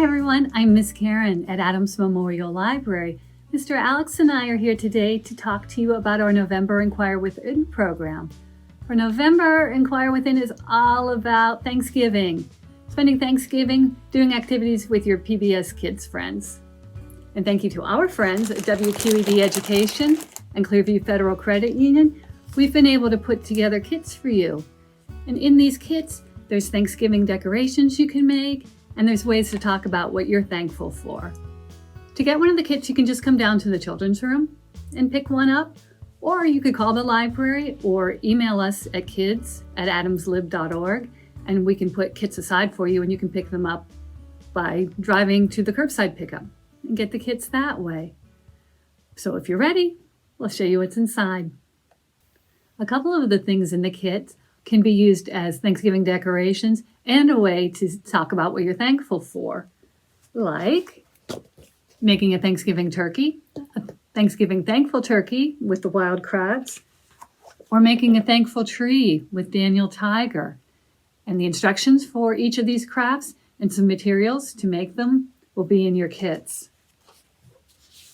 everyone, I'm Miss Karen at Adams Memorial Library. Mr. Alex and I are here today to talk to you about our November Inquire Within program. For November, Inquire Within is all about Thanksgiving, spending Thanksgiving doing activities with your PBS kids friends. And thank you to our friends at WQED Education and Clearview Federal Credit Union, we've been able to put together kits for you. And in these kits, there's Thanksgiving decorations you can make, and there's ways to talk about what you're thankful for. To get one of the kits, you can just come down to the children's room and pick one up, or you could call the library or email us at kids@adamslib.org, and we can put kits aside for you and you can pick them up by driving to the curbside pickup and get the kits that way. So if you're ready, we'll show you what's inside. A couple of the things in the kit can be used as Thanksgiving decorations and a way to talk about what you're thankful for, like making a Thanksgiving turkey, a Thanksgiving thankful turkey with the wild kratts, or making a thankful tree with Daniel Tiger. And the instructions for each of these crafts and some materials to make them will be in your kits.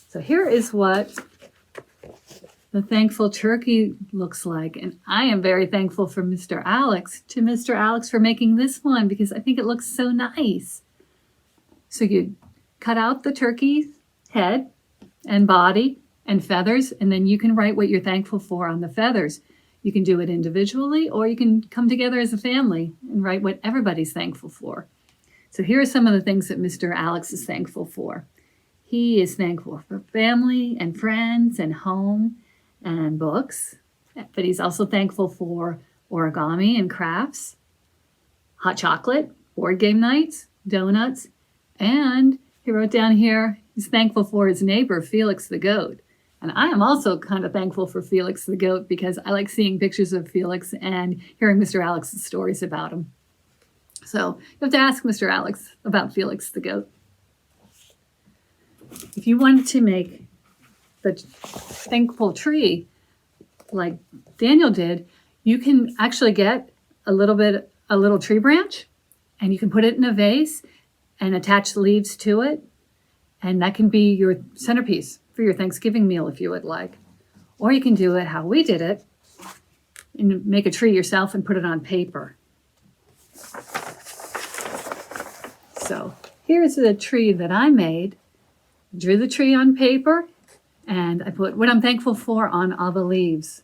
So here is what the thankful turkey looks like. And I am very thankful for Mr. Alex for making this one because I think it looks so nice. So you cut out the turkey's head and body and feathers, and then you can write what you're thankful for on the feathers. You can do it individually, or you can come together as a family and write what everybody's thankful for. So here are some of the things that Mr. Alex is thankful for. He is thankful for family and friends and home and books, but he's also thankful for origami and crafts, hot chocolate, board game nights, donuts, and he wrote down here he's thankful for his neighbor, Felix the goat. And I am also kind of thankful for Felix the goat because I like seeing pictures of Felix and hearing Mr. Alex's stories about him. So you have to ask Mr. Alex about Felix the goat. If you wanted to make the thankful tree like Daniel did, you can actually get a little tree branch and you can put it in a vase and attach the leaves to it. And that can be your centerpiece for your Thanksgiving meal if you would like. Or you can do it how we did it and make a tree yourself and put it on paper. So here's the tree that I made. I drew the tree on paper and I put what I'm thankful for on all the leaves.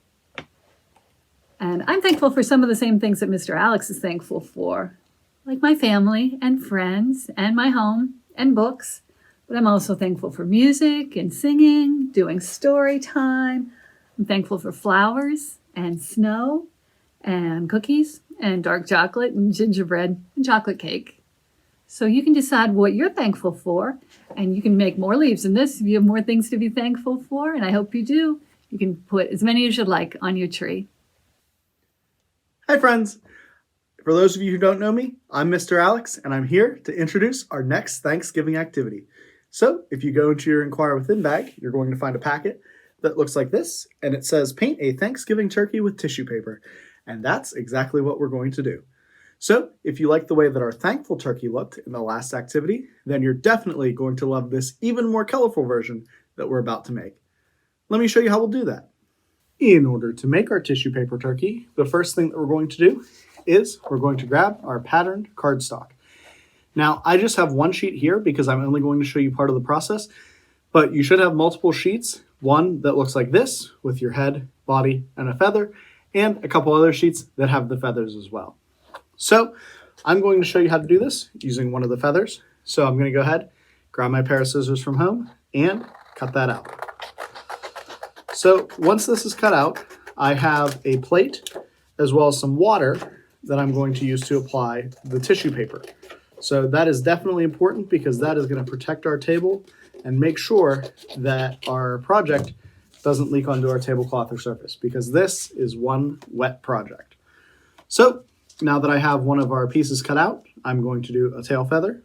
And I'm thankful for some of the same things that Mr. Alex is thankful for, like my family and friends and my home and books. But I'm also thankful for music and singing, doing story time. I'm thankful for flowers and snow and cookies and dark chocolate and gingerbread and chocolate cake. So you can decide what you're thankful for, and you can make more leaves in this if you have more things to be thankful for, and I hope you do. You can put as many as you'd like on your tree. Hi friends! For those of you who don't know me, I'm Mr. Alex, and I'm here to introduce our next Thanksgiving activity. So if you go into your Inquire Within bag, you're going to find a packet that looks like this, and it says paint a Thanksgiving turkey with tissue paper. And that's exactly what we're going to do. So if you like the way that our thankful turkey looked in the last activity, then you're definitely going to love this even more colorful version that we're about to make. Let me show you how we'll do that. In order to make our tissue paper turkey, the first thing that we're going to do is we're going to grab our patterned cardstock. Now, I just have one sheet here because I'm only going to show you part of the process, but you should have multiple sheets, one that looks like this with your head, body, and a feather, and a couple other sheets that have the feathers as well. So I'm going to show you how to do this using one of the feathers. So I'm going to go ahead, grab my pair of scissors from home, and cut that out. So once this is cut out, I have a plate as well as some water that I'm going to use to apply the tissue paper. So that is definitely important because that is going to protect our table and make sure that our project doesn't leak onto our tablecloth or surface, because this is one wet project. So now that I have one of our pieces cut out, I'm going to do a tail feather.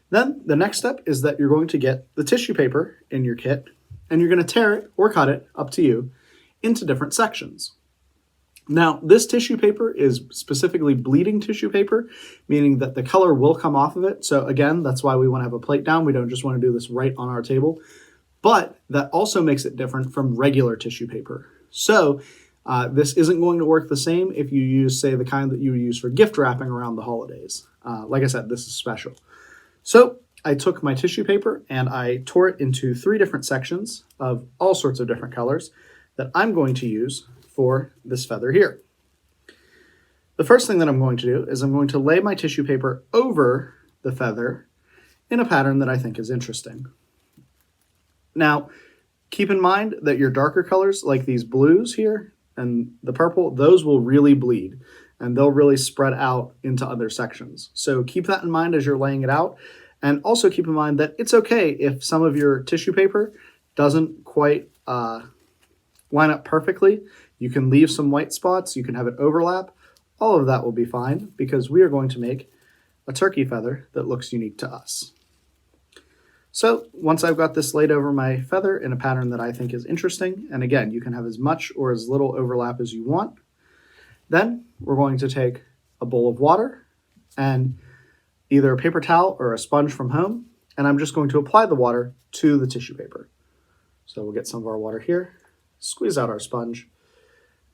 Then the next step is that you're going to get the tissue paper in your kit and you're going to tear it or cut it, up to you, into different sections. Now, this tissue paper is specifically bleeding tissue paper, meaning that the color will come off of it. So again, that's why we want to have a plate down. We don't just want to do this right on our table. But that also makes it different from regular tissue paper. So this isn't going to work the same if you use, say, the kind that you would use for gift wrapping around the holidays. Like I said, this is special. So I took my tissue paper and I tore it into 3 different sections of all sorts of different colors that I'm going to use for this feather here. The first thing that I'm going to do is I'm going to lay my tissue paper over the feather in a pattern that I think is interesting. Now, keep in mind that your darker colors, like these blues here and the purple, those will really bleed and they'll really spread out into other sections. So keep that in mind as you're laying it out. And also keep in mind that it's okay if some of your tissue paper doesn't quite line up perfectly. You can leave some white spots, you can have it overlap. All of that will be fine because we are going to make a turkey feather that looks unique to us. So once I've got this laid over my feather in a pattern that I think is interesting, and again, you can have as much or as little overlap as you want, then we're going to take a bowl of water and either a paper towel or a sponge from home, and I'm just going to apply the water to the tissue paper. So we'll get some of our water here, squeeze out our sponge,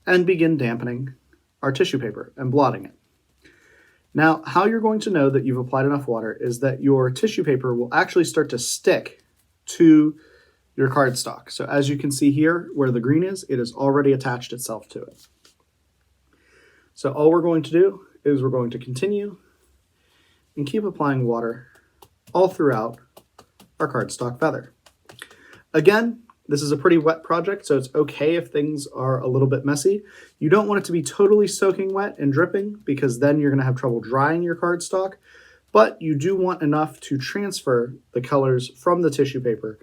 and begin dampening our tissue paper and blotting it. Now, how you're going to know that you've applied enough water is that your tissue paper will actually start to stick to your cardstock. So as you can see here, where the green is, it has already attached itself to it. So all we're going to do is we're going to continue and keep applying water all throughout our cardstock feather. Again, this is a pretty wet project, so it's okay if things are a little bit messy. You don't want it to be totally soaking wet and dripping because then you're going to have trouble drying your cardstock, but you do want enough to transfer the colors from the tissue paper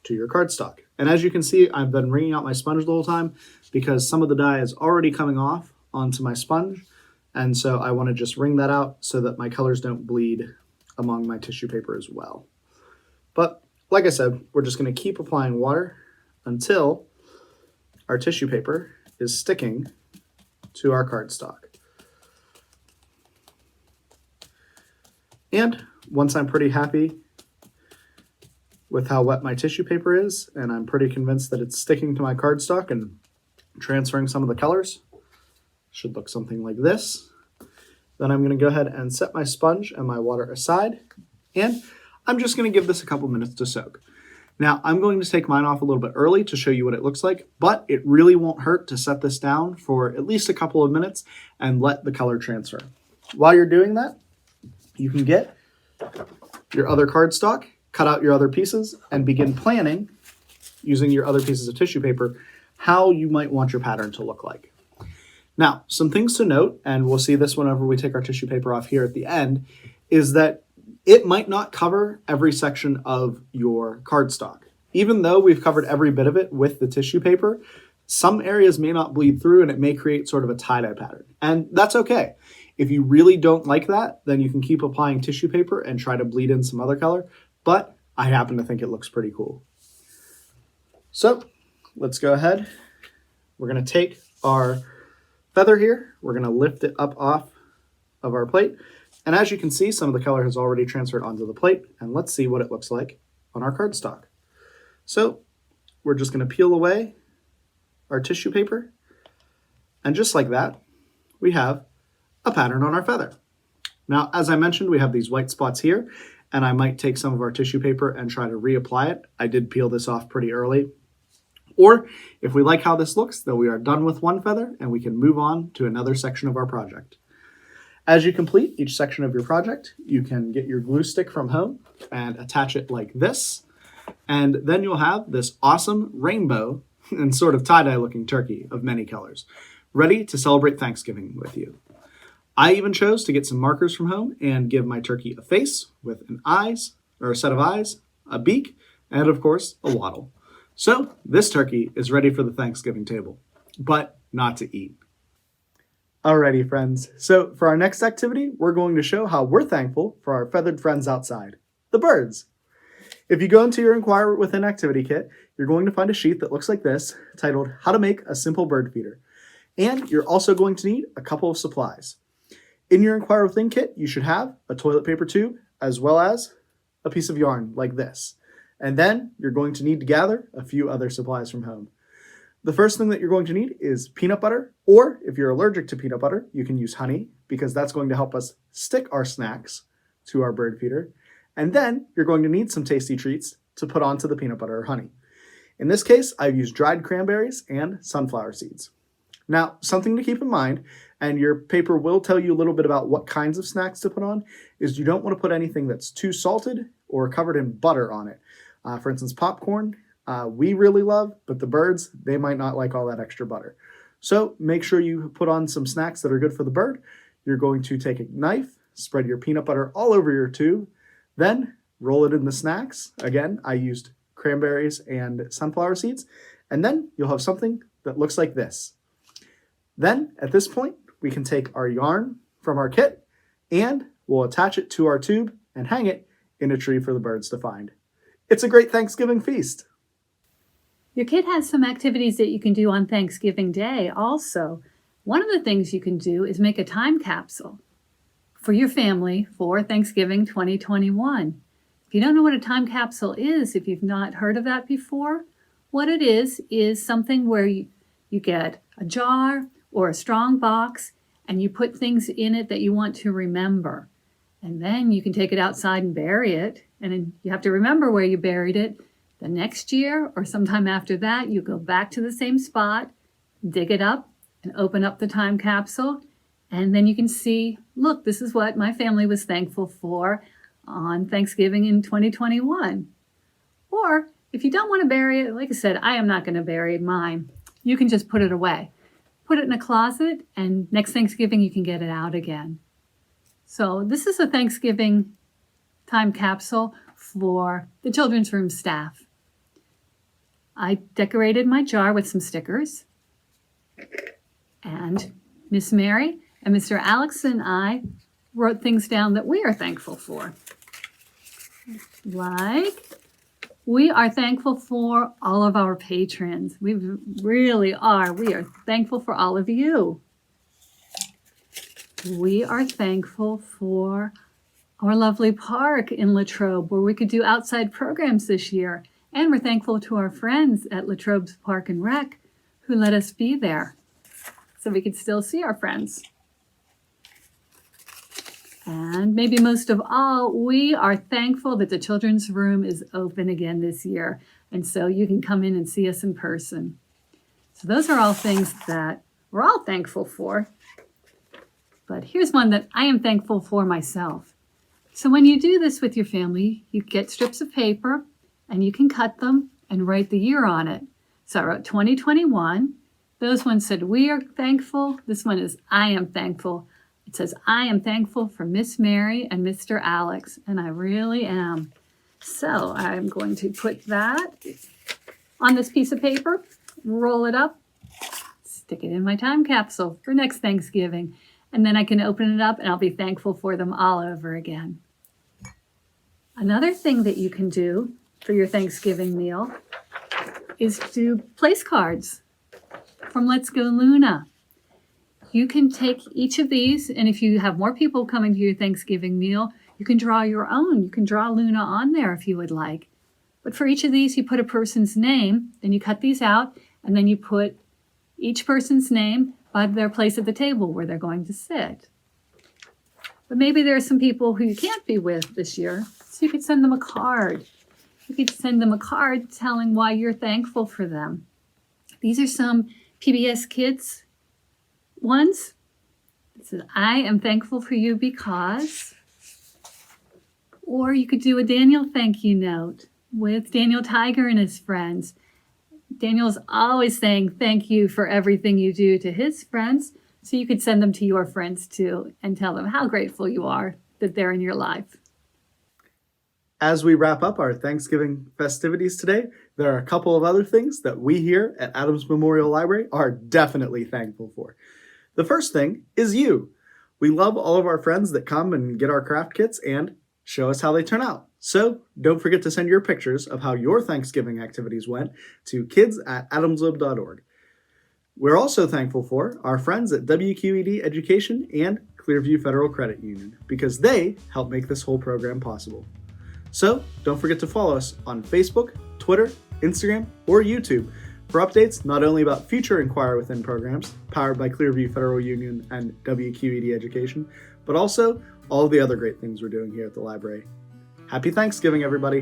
to your cardstock. And as you can see, I've been wringing out my sponge the whole time because some of the dye is already coming off onto my sponge, and so I want to just wring that out so that my colors don't bleed among my tissue paper as well. But like I said, we're just going to keep applying water until our tissue paper is sticking to our cardstock. And once I'm pretty happy with how wet my tissue paper is, and I'm pretty convinced that it's sticking to my cardstock and transferring some of the colors, should look something like this, then I'm going to go ahead and set my sponge and my water aside, and I'm just going to give this a couple minutes to soak. Now, I'm going to take mine off a little bit early to show you what it looks like, but it really won't hurt to set this down for at least a couple of minutes and let the color transfer. While you're doing that, you can get your other cardstock, cut out your other pieces, and begin planning, using your other pieces of tissue paper, how you might want your pattern to look like. Now, some things to note, and we'll see this whenever we take our tissue paper off here at the end, is that it might not cover every section of your cardstock. Even though we've covered every bit of it with the tissue paper, some areas may not bleed through and it may create sort of a tie-dye pattern. And that's okay. If you really don't like that, then you can keep applying tissue paper and try to bleed in some other color, but I happen to think it looks pretty cool. So let's go ahead. We're going to take our feather here. We're going to lift it up off of our plate. And as you can see, some of the color has already transferred onto the plate, and let's see what it looks like on our cardstock. So we're just going to peel away our tissue paper, and just like that, we have a pattern on our feather. Now, as I mentioned, we have these white spots here, and I might take some of our tissue paper and try to reapply it. I did peel this off pretty early. Or if we like how this looks, then we are done with one feather, and we can move on to another section of our project. As you complete each section of your project, you can get your glue stick from home and attach it like this. And then you'll have this awesome rainbow and sort of tie-dye looking turkey of many colors, ready to celebrate Thanksgiving with you. I even chose to get some markers from home and give my turkey a face with a set of eyes, a beak, and of course, a wattle. So this turkey is ready for the Thanksgiving table, but not to eat. Alrighty, friends. So for our next activity, we're going to show how we're thankful for our feathered friends outside, the birds. If you go into your Inquire Within activity kit, you're going to find a sheet that looks like this, titled How to Make a Simple Bird Feeder. And you're also going to need a couple of supplies. In your Inquire Within kit, you should have a toilet paper tube as well as a piece of yarn like this. And then you're going to need to gather a few other supplies from home. The first thing that you're going to need is peanut butter, or if you're allergic to peanut butter, you can use honey because that's going to help us stick our snacks to our bird feeder. And then you're going to need some tasty treats to put onto the peanut butter or honey. In this case, I've used dried cranberries and sunflower seeds. Now, something to keep in mind, and your paper will tell you a little bit about what kinds of snacks to put on, is you don't want to put anything that's too salted or covered in butter on it. For instance, popcorn, we really love, but the birds, they might not like all that extra butter. So make sure you put on some snacks that are good for the bird. You're going to take a knife, spread your peanut butter all over your tube, then roll it in the snacks. Again, I used cranberries and sunflower seeds, and then you'll have something that looks like this. Then, at this point, we can take our yarn from our kit and we'll attach it to our tube and hang it in a tree for the birds to find. It's a great Thanksgiving feast. Your kit has some activities that you can do on Thanksgiving Day also. One of the things you can do is make a time capsule for your family for Thanksgiving 2021. If you don't know what a time capsule is, if you've not heard of that before, what it is something where you get a jar or a strong box and you put things in it that you want to remember. And then you can take it outside and bury it. And then you have to remember where you buried it. The next year or sometime after that, you go back to the same spot, dig it up, and open up the time capsule. And then you can see, look, this is what my family was thankful for on Thanksgiving in 2021. Or if you don't want to bury it, like I said, I am not going to bury mine. You can just put it away. Put it in a closet, and next Thanksgiving you can get it out again. So this is a Thanksgiving time capsule for the children's room staff. I decorated my jar with some stickers, and Miss Mary and Mr. Alex and I wrote things down that we are thankful for. Like, we are thankful for all of our patrons. We really are. We are thankful for all of you. We are thankful for our lovely park in Latrobe where we could do outside programs this year. And we're thankful to our friends at Latrobe's Park and Rec who let us be there so we could still see our friends. And maybe most of all, we are thankful that the children's room is open again this year. And so you can come in and see us in person. So those are all things that we're all thankful for. But here's one that I am thankful for myself. So when you do this with your family, you get strips of paper and you can cut them and write the year on it. So I wrote 2021. Those ones said, we are thankful. This one is, I am thankful. It says, I am thankful for Miss Mary and Mr. Alex, and I really am. So I'm going to put that on this piece of paper, roll it up, stick it in my time capsule for next Thanksgiving, and then I can open it up and I'll be thankful for them all over again. Another thing that you can do for your Thanksgiving meal is do place cards from Let's Go Luna. You can take each of these, and if you have more people coming to your Thanksgiving meal, you can draw your own. You can draw Luna on there if you would like. But for each of these, you put a person's name, then you cut these out, and then you put each person's name by their place at the table where they're going to sit. But maybe there are some people who you can't be with this year, so you could send them a card. You could send them a card telling why you're thankful for them. These are some PBS Kids ones. It says, I am thankful for you because. Or you could do a Daniel thank you note with Daniel Tiger and his friends. Daniel's always saying thank you for everything you do to his friends. So you could send them to your friends too and tell them how grateful you are that they're in your life. As we wrap up our Thanksgiving festivities today, there are a couple of other things that we here at Adams Memorial Library are definitely thankful for. The first thing is you. We love all of our friends that come and get our craft kits and show us how they turn out. So don't forget to send your pictures of how your Thanksgiving activities went to kids@adamslib.org. We're also thankful for our friends at WQED Education and Clearview Federal Credit Union because they help make this whole program possible. So don't forget to follow us on Facebook, Twitter, Instagram, or YouTube for updates not only about future Inquire Within programs powered by Clearview Federal Union and WQED Education, but also all of the other great things we're doing here at the library. Happy Thanksgiving, everybody!